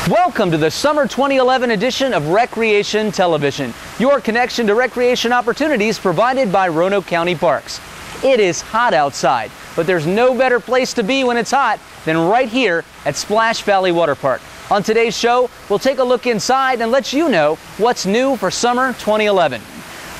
Welcome to the Summer 2011 edition of Recreation Television, your connection to recreation opportunities provided by Roanoke County Parks. It is hot outside, but there's no better place to be when it's hot than right here at Splash Valley Water Park. On today's show, we'll take a look inside and let you know what's new for Summer 2011.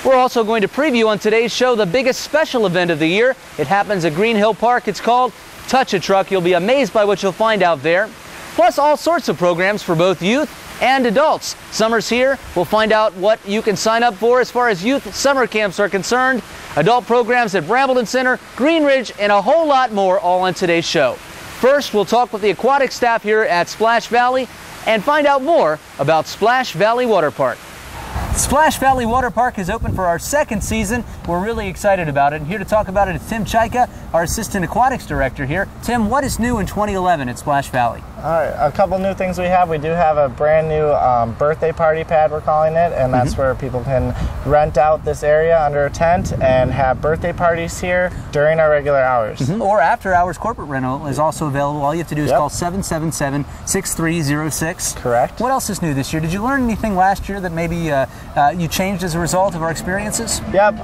We're also going to preview on today's show the biggest special event of the year. It happens at Green Hill Park. It's called Touch a Truck. You'll be amazed by what you'll find out there. Plus all sorts of programs for both youth and adults. Summer's here. We'll find out what you can sign up for as far as youth summer camps are concerned, adult programs at Brambleton Center, Green Ridge, and a whole lot more all on today's show. First, we'll talk with the aquatic staff here at Splash Valley and find out more about Splash Valley Water Park. Splash Valley Water Park is open for our second season. We're really excited about it. And here to talk about it is Tim Chaika, our Assistant Aquatics Director here. Tim, what is new in 2011 at Splash Valley? All right, a couple new things we have. We do have a brand new birthday party pad, we're calling it, and that's where people can rent out this area under a tent and have birthday parties here during our regular hours. Or after hours corporate rental is also available. All you have to do is call 777-6306. Correct. What else is new this year? Did you learn anything last year that maybe you changed as a result of our experiences? Yep.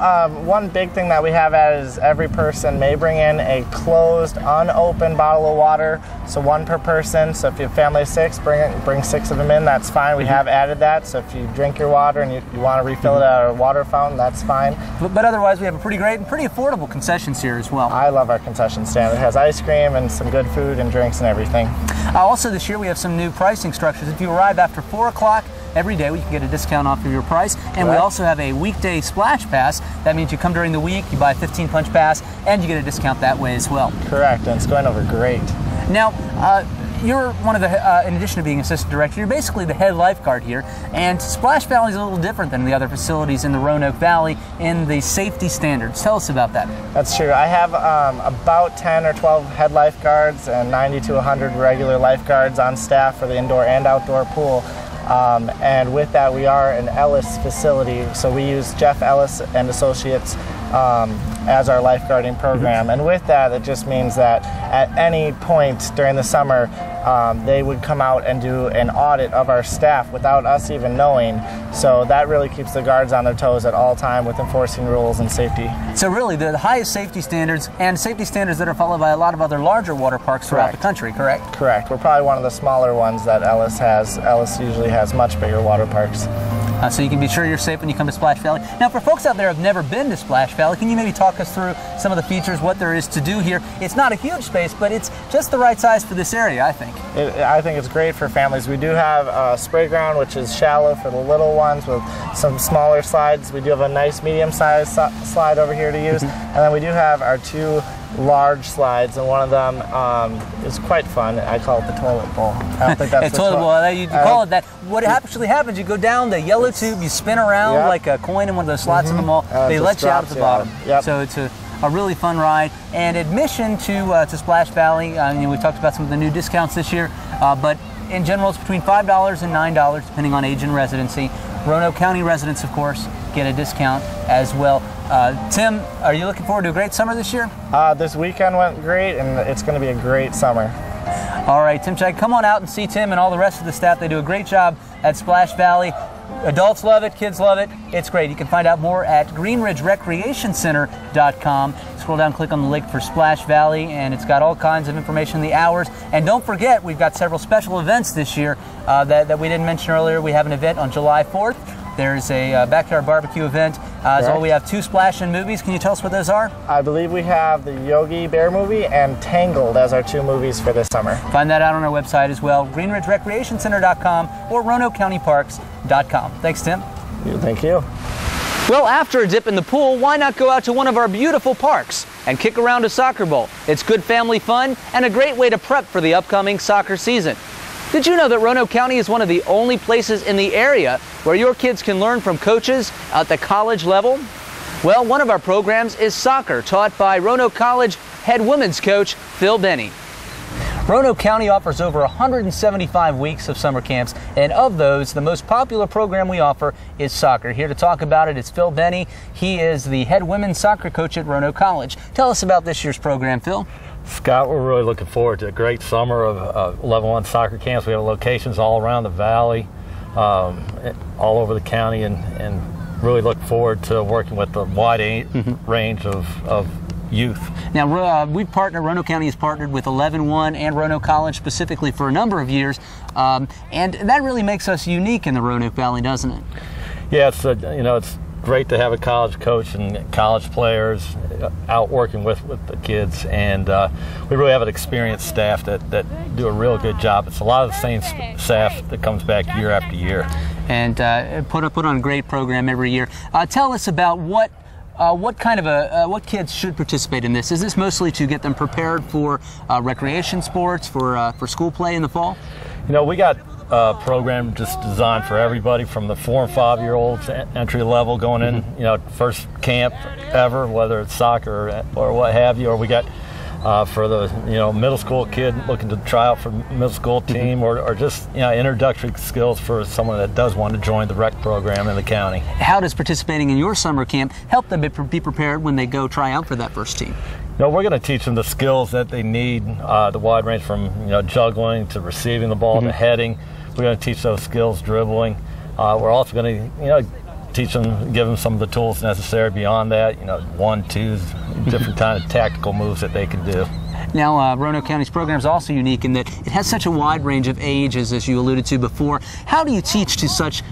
One big thing that we have is every person may bring in a closed, unopened bottle of water, so one per person. So if you have a family of six, bring 6 of them in, that's fine. We have added that, so if you drink your water and you want to refill it at our water fountain, that's fine. But otherwise, we have a pretty great and pretty affordable concessions here as well. I love our concession stand. It has ice cream and some good food and drinks and everything. Also this year, we have some new pricing structures. If you arrive after 4 o'clock, every day we can get a discount off of your price, and we also have a weekday splash pass. That means you come during the week, you buy a 15 punch pass, and you get a discount that way as well. Correct, and it's going over great. Now, you're one of the, in addition to being assistant director, you're basically the head lifeguard here, and Splash Valley is a little different than the other facilities in the Roanoke Valley in the safety standards. Tell us about that. That's true. I have about 10 or 12 head lifeguards and 90 to 100 regular lifeguards on staff for the indoor and outdoor pool. And with that, we are an Ellis facility, so we use Jeff Ellis and Associates as our lifeguarding program. And with that, it just means that at any point during the summer, they would come out and do an audit of our staff without us even knowing. So that really keeps the guards on their toes at all time with enforcing rules and safety. So really, the highest safety standards, and safety standards that are followed by a lot of other larger water parks throughout the country, correct? Correct. We're probably one of the smaller ones that Ellis has. Ellis usually has much bigger water parks. So you can be sure you're safe when you come to Splash Valley. Now, for folks out there who have never been to Splash Valley, can you maybe talk us through some of the features, what there is to do here? It's not a huge space, but it's just the right size for this area, I think. I think it's great for families. We do have a spray ground, which is shallow for the little ones with some smaller slides. We do have a nice medium-sized slide over here to use. And then we do have our 2 large slides, and one of them is quite fun. I call it the toilet bowl. I don't think that's the toilet bowl. You call it that. What actually happens, you go down the yellow tube, you spin around like a coin in one of those slots in the mall. They let you out at the bottom. So it's a really fun ride. And admission to Splash Valley, we talked about some of the new discounts this year, but in general, it's between $5 and $9, depending on age and residency. Roanoke County residents, of course, get a discount as well. Tim, are you looking forward to a great summer this year? This weekend went great, and it's going to be a great summer. All right, Tim Chaika, come on out and see Tim and all the rest of the staff. They do a great job at Splash Valley. Adults love it, kids love it. It's great. You can find out more at greenridgerecreationcenter.com. Scroll down, click on the link for Splash Valley, and it's got all kinds of information, the hours. And don't forget, we've got several special events this year that we didn't mention earlier. We have an event on July 4th. There's a backyard barbecue event. So we have 2 splash-in movies. Can you tell us what those are? I believe we have the Yogi Bear movie and Tangled as our 2 movies for this summer. Find that out on our website as well, greenridgerecreationcenter.com or roanokecountyparks.com. Thanks, Tim. Thank you. Well, after a dip in the pool, why not go out to one of our beautiful parks and kick around a soccer ball? It's good family fun and a great way to prep for the upcoming soccer season. Did you know that Roanoke County is one of the only places in the area where your kids can learn from coaches at the college level? Well, one of our programs is soccer, taught by Roanoke College head women's coach Phil Benny. Roanoke County offers over 175 weeks of summer camps, and of those, the most popular program we offer is soccer. Here to talk about it is Phil Benny. He is the head women's soccer coach at Roanoke College. Tell us about this year's program, Phil. Scott, we're really looking forward to a great summer of level 1 soccer camps. We have locations all around the valley, all over the county, and really look forward to working with a wide range of youth. Now, Roanoke County has partnered with 11-1 and Roanoke College specifically for a number of years, and that really makes us unique in the Roanoke Valley, doesn't it? Yeah, it's great to have a college coach and college players out working with the kids, and we really have an experienced staff that do a real good job. It's a lot of the same staff that comes back year after year, and put on a great program every year. Tell us about what kids should participate in this. Is this mostly to get them prepared for recreation sports, for school play in the fall? You know, we got a program just designed for everybody from the 4 and 5 year olds entry level going in, you know, first camp ever, whether it's soccer or what have you, or we got for the middle school kid looking to try out for middle school team, or just introductory skills for someone that does want to join the rec program in the county. How does participating in your summer camp help them be prepared when they go try out for that first team? We're going to teach them the skills that they need, the wide range from juggling to receiving the ball to heading. We're going to teach those skills, dribbling. We're also going to teach them, give them some of the tools necessary beyond that, 1, 2s, different kind of tactical moves that they can do. Now, Roanoke County's program is also unique in that it has such a wide range of ages, as you alluded to before. How do you teach to such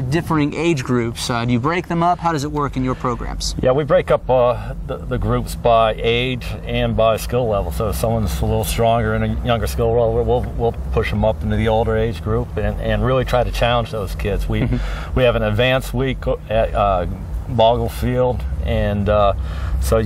differing age groups? Do you break them up? How does it work in your programs? Yeah, we break up the groups by age and by skill level. So if someone's a little stronger in a younger skill level, we'll push them up into the older age group and really try to challenge those kids. We have an advanced week at Boggle Field, and so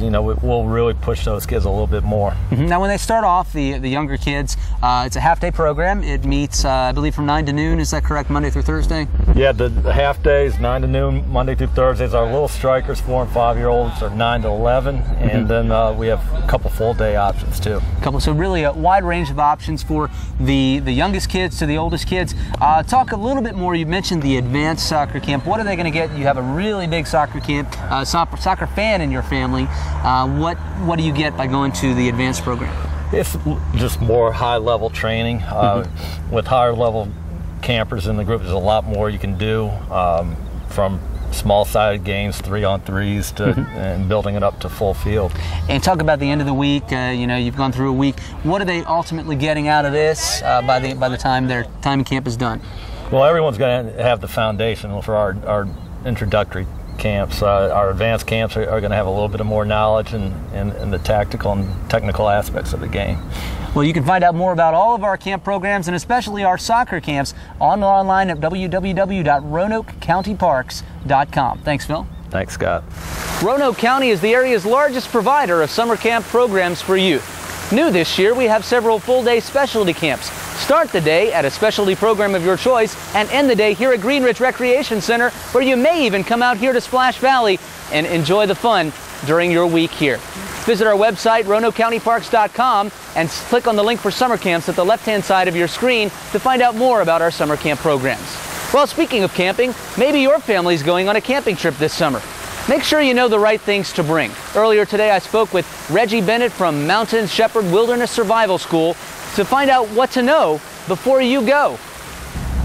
we'll really push those kids a little bit more. Now, when they start off, the younger kids, it's a half-day program. It meets, I believe, from 9 to noon. Is that correct, Monday through Thursday? Yeah, the half days, 9 to noon, Monday through Thursdays. Our little strikers, 4 and 5 year olds, are 9 to 11, and then we have a couple full-day options too. So really a wide range of options for the youngest kids to the oldest kids. Talk a little bit more. You mentioned the advanced soccer camp. What are they going to get? You have a really big soccer camp, soccer fan in your family. What do you get by going to the advanced program? It's just more high-level training. With higher-level campers in the group, there's a lot more you can do, from small-sided games, 3-on-3s, to and building it up to full field. And talk about the end of the week. You've gone through a week. What are they ultimately getting out of this by the time their time in camp is done? Well, everyone's going to have the foundation for our introductory camps. Our advanced camps are going to have a little bit of more knowledge in the tactical and technical aspects of the game. Well, you can find out more about all of our camp programs, and especially our soccer camps, online at www.roanokecountyparks.com. Thanks, Phil. Thanks, Scott. Roanoke County is the area's largest provider of summer camp programs for youth. New this year, we have several full-day specialty camps. Start the day at a specialty program of your choice and end the day here at Greenridge Recreation Center, where you may even come out here to Splash Valley and enjoy the fun during your week here. Visit our website, RoanokeCountyParks.com, and click on the link for summer camps at the left-hand side of your screen to find out more about our summer camp programs. Well, speaking of camping, maybe your family's going on a camping trip this summer. Make sure you know the right things to bring. Earlier today, I spoke with Reggie Bennett from Mountain Shepherd Wilderness Survival School to find out what to know before you go.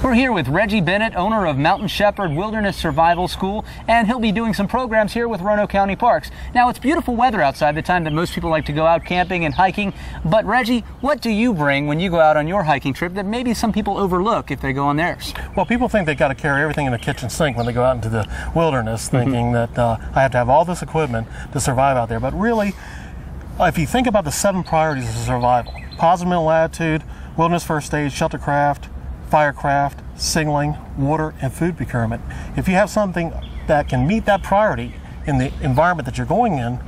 We're here with Reggie Bennett, owner of Mountain Shepherd Wilderness Survival School, and he'll be doing some programs here with Roanoke County Parks. Now, it's beautiful weather outside, the time that most people like to go out camping and hiking, but Reggie, what do you bring when you go out on your hiking trip that maybe some people overlook if they go on theirs? Well, people think they got to carry everything in the kitchen sink when they go out into the wilderness, thinking that I have to have all this equipment to survive out there. But really, if you think about the 7 priorities of survival: positive mental attitude, wilderness first aid, sheltercraft, firecraft, signaling, water, and food procurement. If you have something that can meet that priority in the environment that you're going in,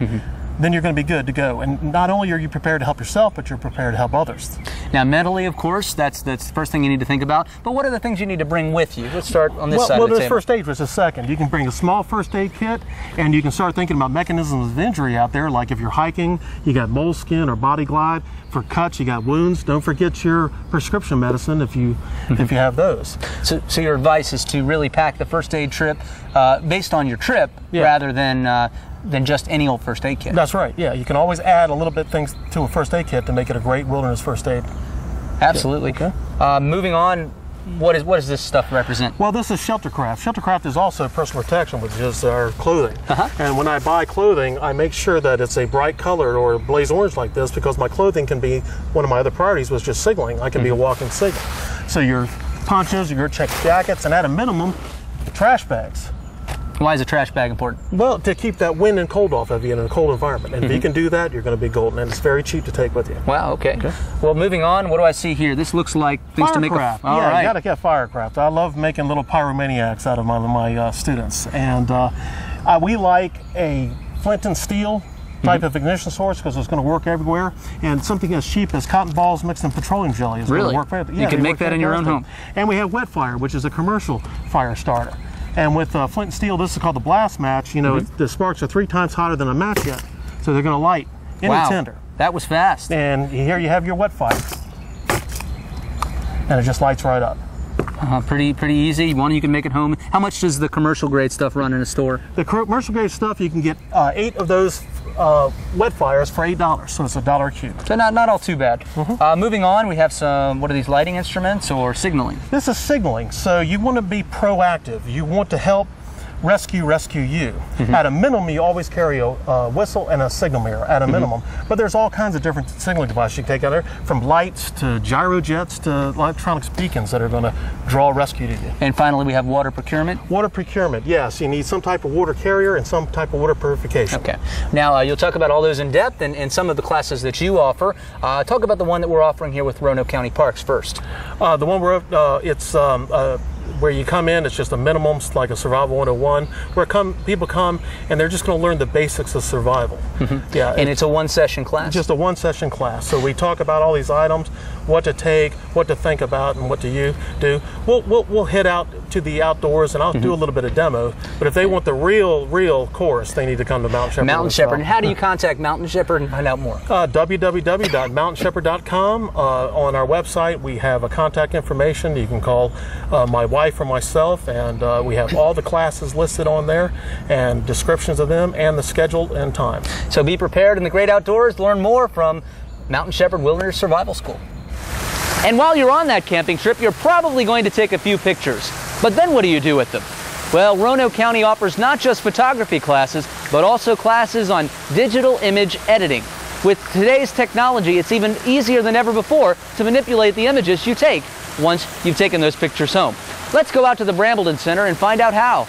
then you're going to be good to go. And not only are you prepared to help yourself, but you're prepared to help others. Now, mentally, of course, that's the first thing you need to think about. But what are the things you need to bring with you? Let's start on this side of the Well, table. there's first aid, which is second. You can bring a small first aid kit, and you can start thinking about mechanisms of injury out there. Like if you're hiking, you got moleskin or body glide. For cuts, you got wounds. Don't forget your prescription medicine if you have those. So your advice is to really pack the first aid trip based on your trip rather than just any old first aid kit. That's right. Yeah, you can always add a little bit things to a first aid kit to make it a great wilderness first aid. Absolutely. Okay. Moving on, what does this stuff represent? Well, this is Sheltercraft. Sheltercraft is also personal protection, which is our clothing. And when I buy clothing, I make sure that it's a bright color or blaze orange like this, because my clothing can be, one of my other priorities was just signaling. I can be a walking signal. So your ponchos, your check jackets, and at a minimum, trash bags. Why is a trash bag important? Well, to keep that wind and cold off of you in a cold environment. And if you can do that, you're going to be golden, and it's very cheap to take with you. Wow, okay. Well, moving on, what do I see here? This looks like things to make a... Firecraft. Yeah, you got to get firecraft. I love making little pyromaniacs out of my students. And we like a flint and steel type of ignition source, because it's going to work everywhere. And something as cheap as cotton balls mixed in petroleum jelly is going to work. Yeah, you can make that in your own home. And we have wet fire, which is a commercial fire starter. And with flint and steel, this is called the blast match. You know, the sparks are 3 times hotter than a match yet, so they're going to light any tinder. That was fast. And here you have your wet fire, and it just lights right up. Pretty easy. One you can make at home. How much does the commercial grade stuff run in a store? The commercial grade stuff, you can get 8 of those wet fires for $8, so it's $1 a cube. So not all too bad. Moving on, we have some, what are these, lighting instruments or signaling? This is signaling, so you want to be proactive. You want to help rescue you. At a minimum, you always carry a whistle and a signal mirror, at a minimum. But there's all kinds of different signaling devices you can take out there, from lights to gyro jets to electronics beacons that are going to draw rescue to you. And finally, we have water procurement. Water procurement, yes. You need some type of water carrier and some type of water purification. Okay. Now, you'll talk about all those in depth and some of the classes that you offer. Talk about the one that we're offering here with Roanoke County Parks first. The one where you come in, it's just a minimum, like a Survival 101, where people come and they're just going to learn the basics of survival. Yeah, and it's a one-session class? Just a one-session class. So we talk about all these items, what to take, what to think about, and what to do. We'll head out to the outdoors, and I'll do a little bit of demo. But if they want the real course, they need to come to Mountain Shepherd. Mountain Shepherd. And how do you contact Mountain Shepherd and find out more? www.mountainshepherd.com. On our website, we have a contact information. You can call my wife or myself, and we have all the classes listed on there and descriptions of them and the schedule and time. So be prepared in the great outdoors to learn more from Mountain Shepherd Wilderness Survival School. And while you're on that camping trip, you're probably going to take a few pictures. But then what do you do with them? Well, Roanoke County offers not just photography classes, but also classes on digital image editing. With today's technology, it's even easier than ever before to manipulate the images you take once you've taken those pictures home. Let's go out to the Brambleton Center and find out how.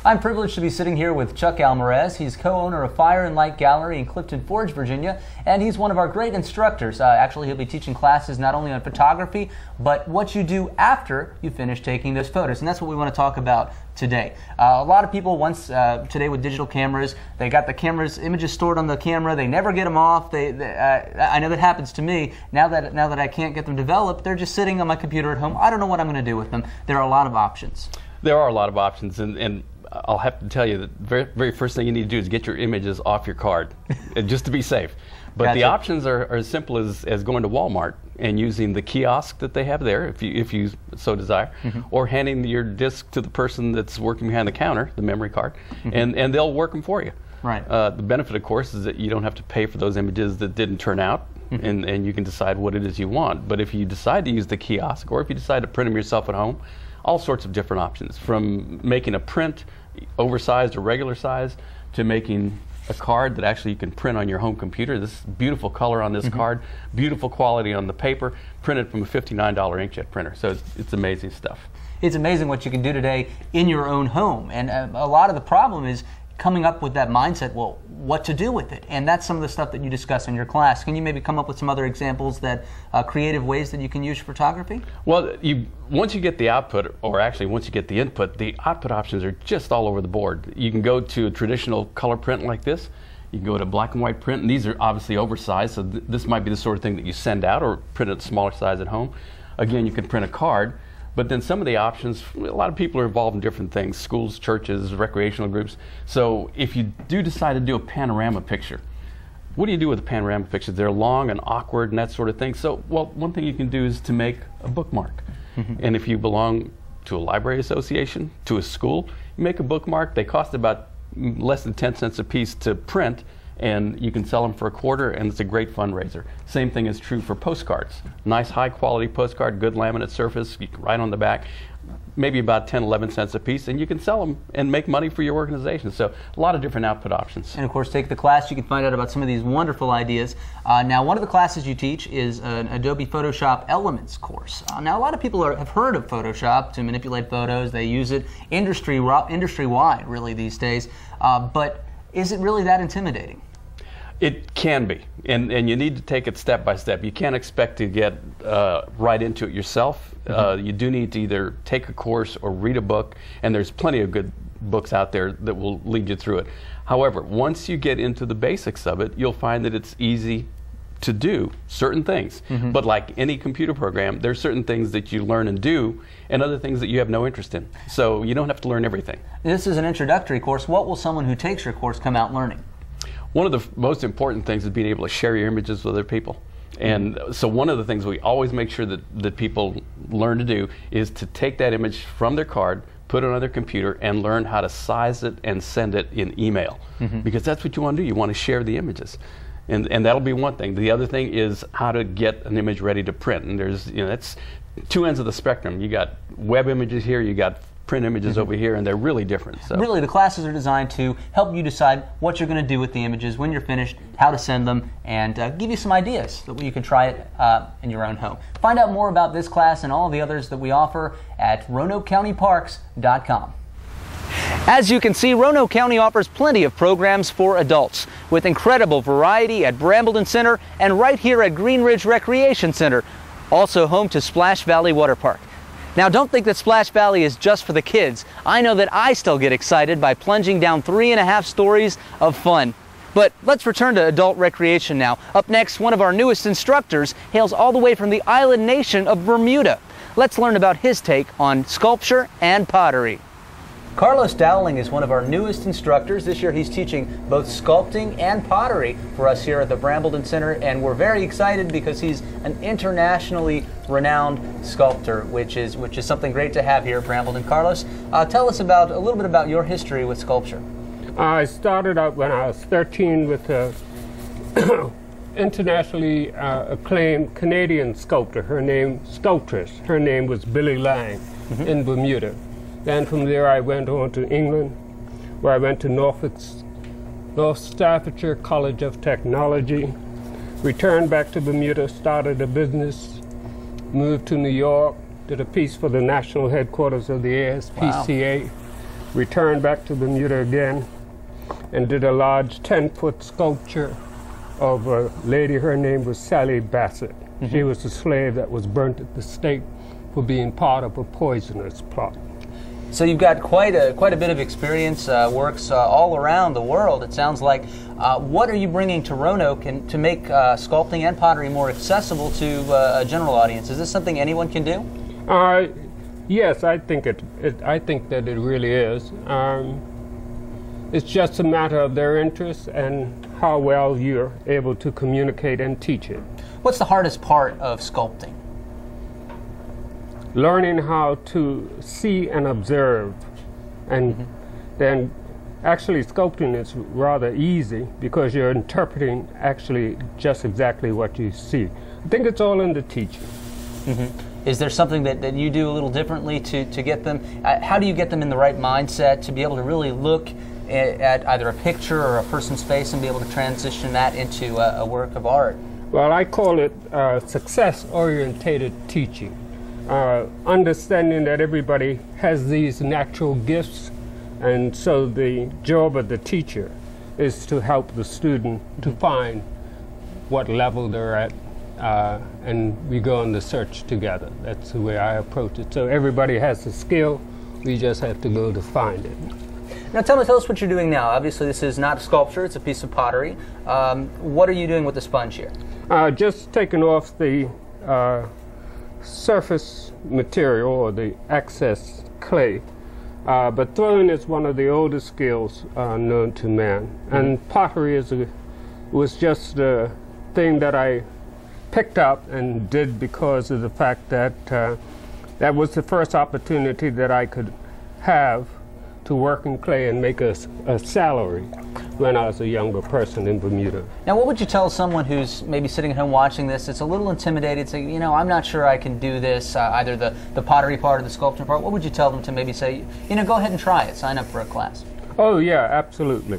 I'm privileged to be sitting here with Chuck Almarez. He's co-owner of Fire and Light Gallery in Clifton Forge, Virginia, and he's one of our great instructors. Actually, he'll be teaching classes not only on photography, but what you do after you finish taking those photos, and that's what we want to talk about today. A lot of people today with digital cameras, they got the images stored on the camera, they never get them off. I know that happens to me. Now that I can't get them developed, they're just sitting on my computer at home. I don't know what I'm going to do with them. There are a lot of options. There are a lot of options, and I'll have to tell you that the very first thing you need to do is get your images off your card, just to be safe. But Gotcha. The options are as simple as going to Walmart and using the kiosk that they have there, if you so desire, or handing your disc to the person that's working behind the counter, the memory card, and they'll work them for you. Right. The benefit, of course, is that you don't have to pay for those images that didn't turn out, and you can decide what it is you want. But if you decide to use the kiosk, or if you decide to print them yourself at home, all sorts of different options, from making a print, oversized or regular size, to making a card that actually you can print on your home computer. This beautiful color on this card, beautiful quality on the paper, printed from a $59 inkjet printer. So it's amazing stuff. It's amazing what you can do today in your own home. And a lot of the problem is coming up with that mindset, well, what to do with it? And that's some of the stuff that you discuss in your class. Can you maybe come up with some other examples that creative ways that you can use photography? Well, once you get the output, or actually once you get the input, the output options are just all over the board. You can go to a traditional color print like this. You can go to black and white print, and these are obviously oversized, so this might be the sort of thing that you send out or print at smaller size at home. Again, you can print a card, but then some of the options, a lot of people are involved in different things, schools, churches, recreational groups. So if you do decide to do a panorama picture, what do you do with a panorama picture? They're long and awkward and that sort of thing. So, well, one thing you can do is to make a bookmark. And if you belong to a library association, to a school, you make a bookmark. They cost about less than 10 cents a piece to print, and you can sell them for a quarter, and it's a great fundraiser. Same thing is true for postcards. Nice high quality postcard, good laminate surface, you can write on the back, maybe about 10, 11 cents a piece, and you can sell them and make money for your organization. So a lot of different output options. And of course, take the class, you can find out about some of these wonderful ideas. Now, one of the classes you teach is an Adobe Photoshop Elements course. Now, a lot of people have heard of Photoshop to manipulate photos. They use it industry-wide, really, these days. But is it really that intimidating? It can be, and you need to take it step by step. You can't expect to get right into it yourself. You do need to either take a course or read a book, and there's plenty of good books out there that will lead you through it. However, once you get into the basics of it, you'll find that it's easy to do certain things. But like any computer program, there's certain things that you learn and do, and other things that you have no interest in. So you don't have to learn everything. This is an introductory course. What will someone who takes your course come out learning? One of the most important things is being able to share your images with other people. And so one of the things we always make sure that people learn to do is to take that image from their card, put it on their computer, and learn how to size it and send it in email. Because that's what you want to do. You want to share the images. And that'll be one thing. The other thing is how to get an image ready to print. And there's, that's two ends of the spectrum. You got web images here, you got print images over here, and they're really different. So really, the classes are designed to help you decide what you're going to do with the images when you're finished, how to send them, and give you some ideas so that you can try it in your own home. Find out more about this class and all the others that we offer at RoanokeCountyParks.com. As you can see, Roanoke County offers plenty of programs for adults, with incredible variety at Brambleton Center and right here at Green Ridge Recreation Center, also home to Splash Valley Water Park. Now, don't think that Splash Valley is just for the kids. I know that I still get excited by plunging down 3.5 stories of fun. But let's return to adult recreation now. Up next, one of our newest instructors hails all the way from the island nation of Bermuda. Let's learn about his take on sculpture and pottery. Carlos Dowling is one of our newest instructors. This year he's teaching both sculpting and pottery for us here at the Brambleton Center, and we're very excited because he's an internationally renowned sculptor, which is something great to have here at Brambleton. Carlos, tell us a little bit about your history with sculpture. I started out when I was 13 with a internationally acclaimed Canadian sculptress. Her name was Billy Lang in Bermuda. Then from there I went on to England, where I went to North Staffordshire College of Technology, returned back to Bermuda, started a business, moved to New York, did a piece for the national headquarters of the ASPCA, returned back to Bermuda again, and did a large 10-foot sculpture of a lady. Her name was Sally Bassett. She was a slave that was burnt at the stake for being part of a poisonous plot. So you've got quite a bit of experience, works all around the world, it sounds like. What are you bringing to Roanoke to make sculpting and pottery more accessible to a general audience? Is this something anyone can do? Yes, I think I think that it really is. It's just a matter of their interest and how well you're able to communicate and teach it. What's the hardest part of sculpting? Learning how to see and observe, and then actually sculpting is rather easy because you're interpreting actually just exactly what you see. I think it's all in the teaching. Is there something that you do a little differently to get them? How do you get them in the right mindset to be able to really look at either a picture or a person's face and be able to transition that into a work of art? Well, I call it success-orientated teaching. Understanding that everybody has these natural gifts, and so the job of the teacher is to help the student to find what level they're at, and we go on the search together. That's the way I approach it. So everybody has the skill, we just have to go to find it. Now tell us what you're doing now. Obviously this is not a sculpture, it's a piece of pottery. What are you doing with the sponge here? Just taking off the surface material or the excess clay. But throwing is one of the oldest skills known to man. And pottery was just a thing that I picked up and did because of the fact that that was the first opportunity that I could have to work in clay and make a salary when I was a younger person in Bermuda. Now what would you tell someone who's maybe sitting at home watching this, it's a little intimidated, saying, you know, I'm not sure I can do this, either the pottery part or the sculpture part. What would you tell them to maybe say, you know, go ahead and try it, sign up for a class? Oh yeah, absolutely.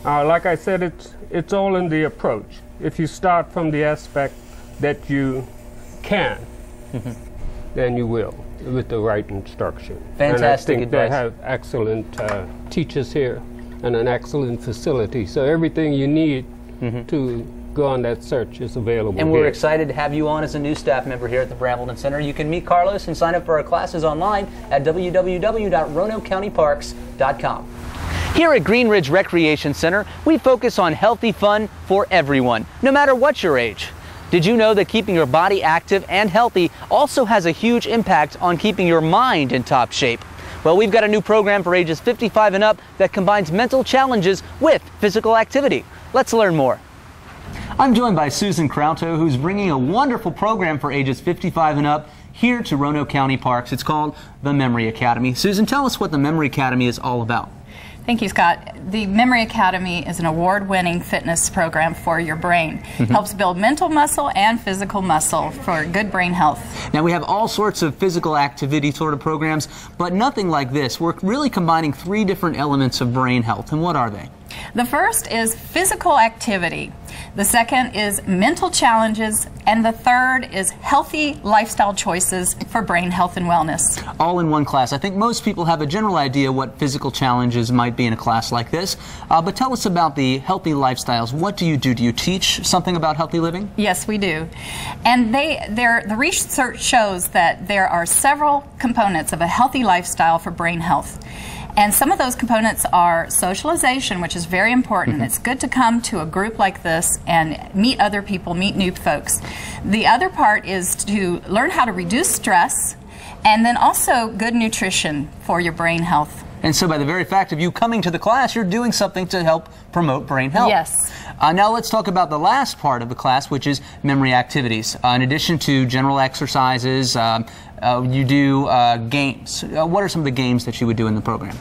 Like I said, it's all in the approach. If you start from the aspect that you can, then you will, with the right instruction. Fantastic and I think advice. they have excellent teachers here and an excellent facility. So everything you need to go on that search is available And we're here. excited to have you on as a new staff member here at the Brambleton Center. You can meet Carlos and sign up for our classes online at www.roanokecountyparks.com. Here at Green Ridge Recreation Center, we focus on healthy fun for everyone, no matter what your age. Did you know that keeping your body active and healthy also has a huge impact on keeping your mind in top shape? Well, we've got a new program for ages 55 and up that combines mental challenges with physical activity. Let's learn more. I'm joined by Susan Krauto, who's bringing a wonderful program for ages 55 and up here to Roanoke County Parks. It's called the Memory Academy. Susan, tell us what the Memory Academy is all about. Thank you, Scott. The Memory Academy is an award-winning fitness program for your brain. Helps build mental muscle and physical muscle for good brain health. Now we have all sorts of physical activity sort of programs, but nothing like this. We're really combining 3 different elements of brain health. And what are they? The first is physical activity. The second is mental challenges. And the third is healthy lifestyle choices for brain health and wellness. All in one class. I think most people have a general idea what physical challenges might be in a class like this. But tell us about the healthy lifestyles. What do you do? Do you teach something about healthy living? Yes, we do. And the research shows that there are several components of a healthy lifestyle for brain health. And some of those components are socialization, which is very important. It's good to come to a group like this and meet other people, meet new folks. The other part is to learn how to reduce stress, and then also good nutrition for your brain health. And so by the very fact of you coming to the class, you're doing something to help promote brain health. Yes. Now let's talk about the last part of the class, which is memory activities. In addition to general exercises, you do games. What are some of the games that you would do in the program?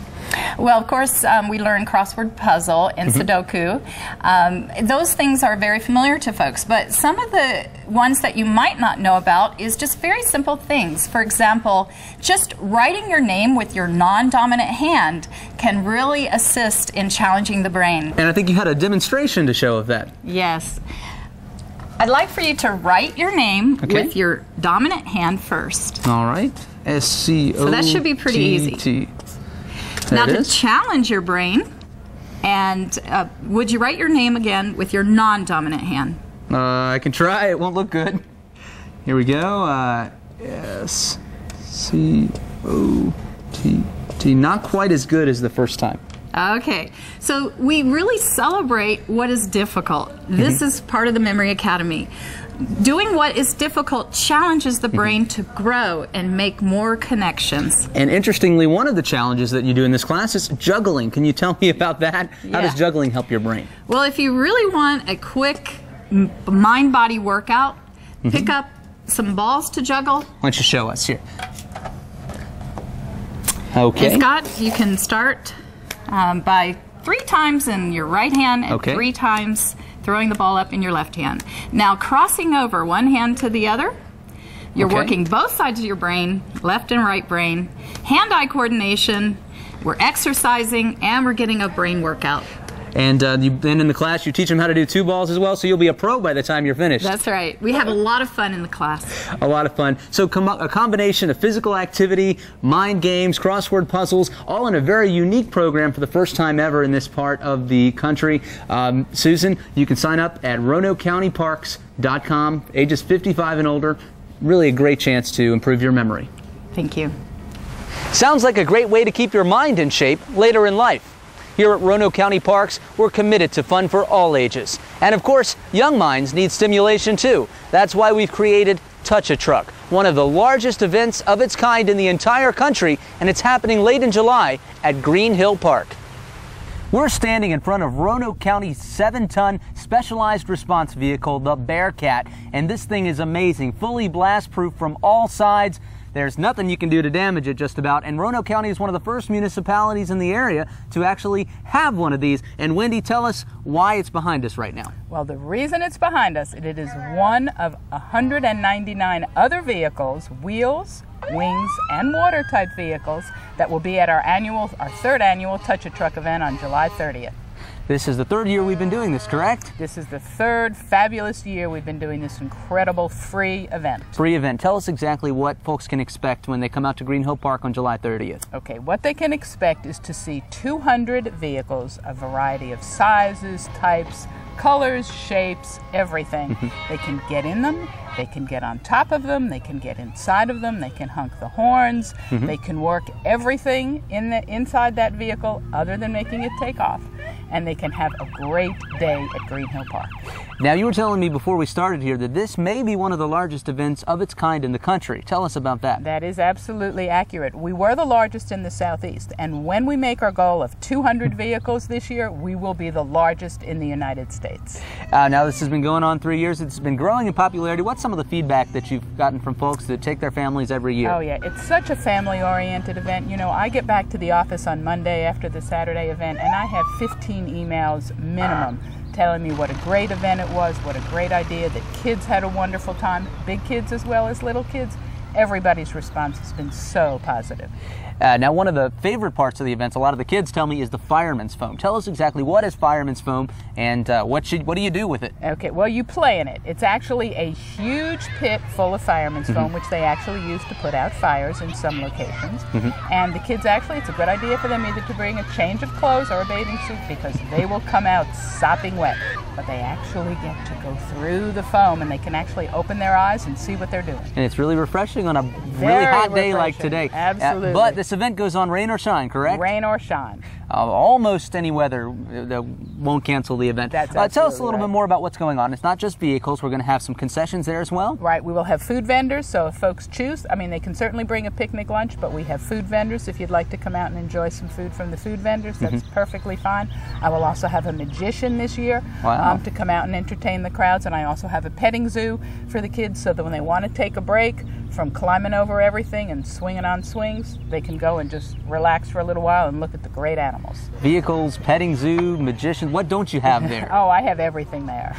Well, of course, we learn crossword puzzle and Sudoku. Those things are very familiar to folks, but some of the ones that you might not know about is just very simple things. For example, just writing your name with your non-dominant hand can really assist in challenging the brain. And I think you had a demonstration to show of that. Yes. I'd like for you to write your name with your dominant hand first. All right. S-C-O-T-T. So that should be pretty easy. Now to challenge your brain, and would you write your name again with your non-dominant hand? I can try. It won't look good. Here we go. S-C-O-T-T. Not quite as good as the first time. Okay, so we really celebrate what is difficult. This is part of the Memory Academy. Doing what is difficult challenges the brain to grow and make more connections. And interestingly, one of the challenges that you do in this class is juggling. Can you tell me about that? How does juggling help your brain? Well, if you really want a quick mind-body workout, pick up some balls to juggle. Why don't you show us here? Okay. And Scott, you can start by 3 times in your right hand and 3 times throwing the ball up in your left hand. Now crossing over one hand to the other, you're working both sides of your brain, left and right brain, hand-eye coordination, we're exercising, and we're getting a brain workout. And then in the class you teach them how to do 2 balls as well, so you'll be a pro by the time you're finished. That's right. We have a lot of fun in the class. A lot of fun. So a combination of physical activity, mind games, crossword puzzles, all in a very unique program for the first time ever in this part of the country. Susan, you can sign up at RoanokeCountyParks.com, ages 55 and older. Really a great chance to improve your memory. Thank you. Sounds like a great way to keep your mind in shape later in life. Here at Roanoke County Parks, we're committed to fun for all ages. And of course, young minds need stimulation too. That's why we've created Touch a Truck, one of the largest events of its kind in the entire country, and it's happening late in July at Green Hill Park. We're standing in front of Roanoke County's 7-ton specialized response vehicle, the Bearcat, and this thing is amazing, fully blast-proof from all sides. There's nothing you can do to damage it just about, and Roanoke County is one of the first municipalities in the area to actually have one of these. And Wendy, tell us why it's behind us right now. Well, the reason it's behind us, it is one of 199 other vehicles, wheels, wings, and water type vehicles that will be at our third annual Touch a Truck event on July 30th. This is the third year we've been doing this, correct? This is the third fabulous year we've been doing this incredible free event. Free event. Tell us exactly what folks can expect when they come out to Green Hill Park on July 30th. Okay, what they can expect is to see 200 vehicles, a variety of sizes, types, colors, shapes, everything. They can get in them, they can get on top of them, they can get inside of them, they can honk the horns, they can work everything inside that vehicle other than making it take off. And they can have a great day at Green Hill Park. Now, you were telling me before we started here that this may be one of the largest events of its kind in the country. Tell us about that. That is absolutely accurate. We were the largest in the Southeast, and when we make our goal of 200 vehicles this year, we will be the largest in the United States. Now, this has been going on 3 years. It's been growing in popularity. What's some of the feedback that you've gotten from folks that take their families every year? Oh, yeah. It's such a family-oriented event. You know, I get back to the office on Monday after the Saturday event, and I have 15 emails minimum telling me what a great event it was, what a great idea, that kids had a wonderful time, big kids as well as little kids. Everybody's response has been so positive. Now, one of the favorite parts of the events, a lot of the kids tell me, is the fireman's foam. Tell us exactly what is fireman's foam and what do you do with it? Okay, well, you play in it. It's actually a huge pit full of fireman's foam, which they actually use to put out fires in some locations. And the kids actually, it's a good idea for them either to bring a change of clothes or a bathing suit because they will come out sopping wet. But they actually get to go through the foam and they can actually open their eyes and see what they're doing. And it's really refreshing on a really hot day like today. Absolutely. But this event goes on rain or shine, correct? Rain or shine. Almost any weather that won't cancel the event. That's tell us a little bit more about what's going on. It's not just vehicles. We're going to have some concessions there as well. Right. We will have food vendors, so if folks choose, I mean, they can certainly bring a picnic lunch, but we have food vendors. If you'd like to come out and enjoy some food from the food vendors, that's perfectly fine. I will also have a magician this year to come out and entertain the crowds, and I also have a petting zoo for the kids so that when they want to take a break from climbing over everything and swinging on swings, they can go and just relax for a little while and look at the great animals. Vehicles, petting zoo, magician, what don't you have there? Oh, I have everything there.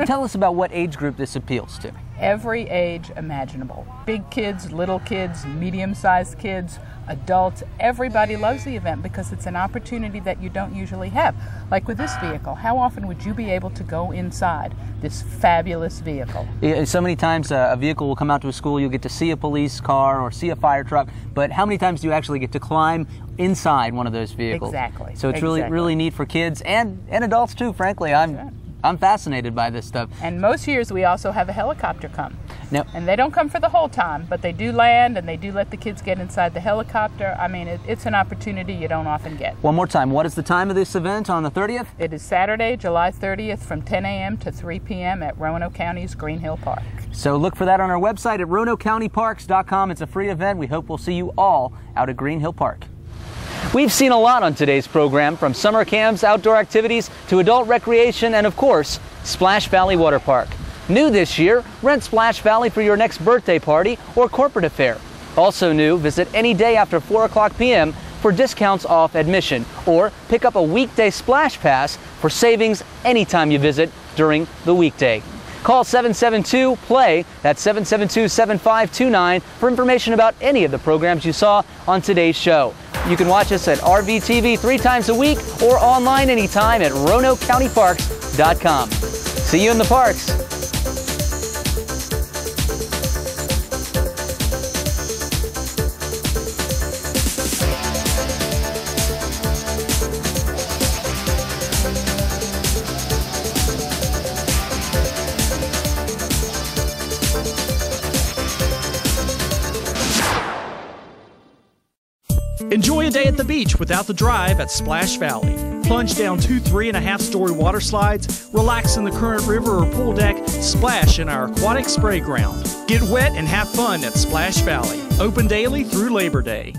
Tell us about what age group this appeals to. Every age imaginable. Big kids, little kids, medium-sized kids, adults, everybody loves the event because it's an opportunity that you don't usually have. Like with this vehicle, how often would you be able to go inside this fabulous vehicle? So many times a vehicle will come out to a school, you'll get to see a police car or see a fire truck, but how many times do you actually get to climb inside one of those vehicles? Exactly. So it's really neat for kids and adults too, frankly. I'm fascinated by this stuff. And most years we also have a helicopter come. Now, and they don't come for the whole time, but they do land and they do let the kids get inside the helicopter. I mean, it's an opportunity you don't often get. One more time, what is the time of this event on the 30th? It is Saturday, July 30th from 10 a.m. to 3 p.m. at Roanoke County's Green Hill Park. So look for that on our website at RoanokeCountyParks.com. It's a free event. We hope we'll see you all out at Green Hill Park. We've seen a lot on today's program, from summer camps, outdoor activities, to adult recreation, and of course, Splash Valley Water Park. New this year, rent Splash Valley for your next birthday party or corporate affair. Also new, visit any day after 4 o'clock p.m. for discounts off admission, or pick up a weekday Splash Pass for savings anytime you visit during the weekday. Call 772-PLAY, that's 772-7529, for information about any of the programs you saw on today's show. You can watch us at RVTV 3 times a week or online anytime at RoanokeCountyParks.com. See you in the parks. Enjoy a day at the beach without the drive at Splash Valley. Plunge down 2 3.5-story water slides, relax in the current river or pool deck, splash in our aquatic spray ground. Get wet and have fun at Splash Valley. Open daily through Labor Day.